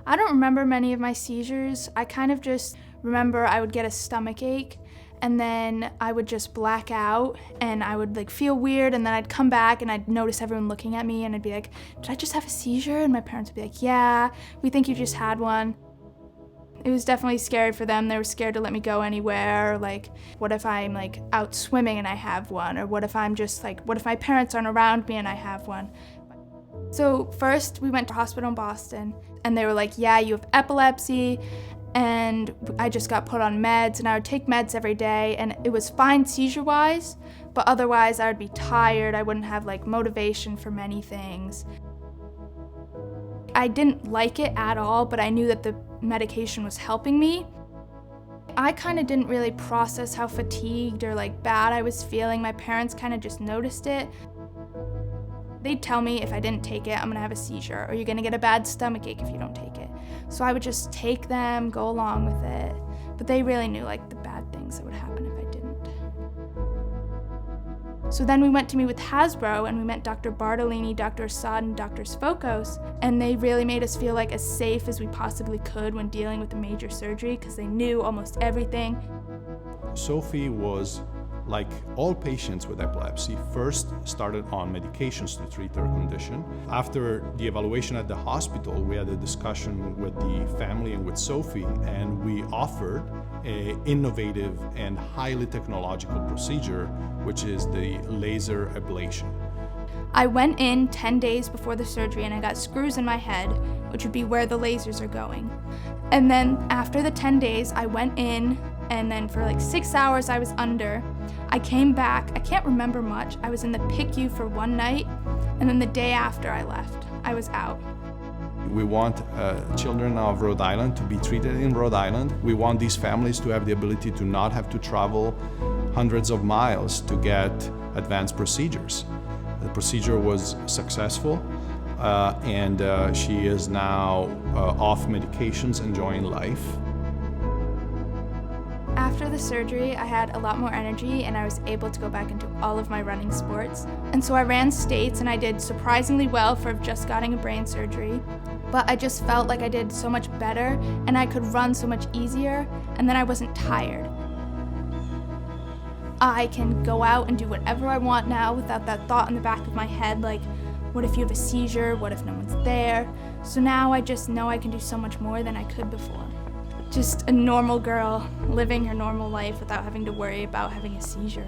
I don't remember many of my seizures. I kind of just remember I would get a stomach ache and then I would just black out and I would like feel weird, and then I'd come back and I'd notice everyone looking at me and I'd be like, did I just have a seizure? And my parents would be like, yeah, we think you just had one. It was definitely scary for them. They were scared to let me go anywhere. Like, what if I'm like out swimming and I have one? Or what if I'm just like, what if my parents aren't around me and I have one? So first we went to hospital in Boston and they were like, yeah, you have epilepsy. And I just got put on meds, and I would take meds every day, and it was fine seizure-wise, but otherwise I would be tired. I wouldn't have like motivation for many things. I didn't like it at all, but I knew that the medication was helping me. I kind of didn't really process how fatigued or like bad I was feeling. My parents kind of just noticed it. They'd tell me if I didn't take it, I'm gonna have a seizure, or you're gonna get a bad stomach ache if you don't take it. So I would just take them, go along with it. But they really knew like the bad things that would happen if I didn't. So then we went to meet with Hasbro, and we met Dr. Bartolini, Dr. Assad, and Dr. Sfokos, and they really made us feel like as safe as we possibly could when dealing with a major surgery, because they knew almost everything. Sophie was, like all patients with epilepsy, first started on medications to treat their condition. After the evaluation at the hospital, we had a discussion with the family and with Sophie, and we offered an innovative and highly technological procedure, which is the laser ablation. I went in 10 days before the surgery and I got screws in my head, which would be where the lasers are going. And then after the 10 days, I went in, and then for like 6 hours I was under. I came back, I can't remember much. I was in the PICU for one night, and then the day after I left, I was out. We want children of Rhode Island to be treated in Rhode Island. We want these families to have the ability to not have to travel hundreds of miles to get advanced procedures. The procedure was successful, and she is now off medications, enjoying life. After the surgery, I had a lot more energy and I was able to go back into all of my running sports. And so I ran states and I did surprisingly well for just getting a brain surgery. But I just felt like I did so much better and I could run so much easier, and then I wasn't tired. I can go out and do whatever I want now without that thought in the back of my head, like, what if you have a seizure? What if no one's there? So now I just know I can do so much more than I could before. Just a normal girl living her normal life without having to worry about having a seizure.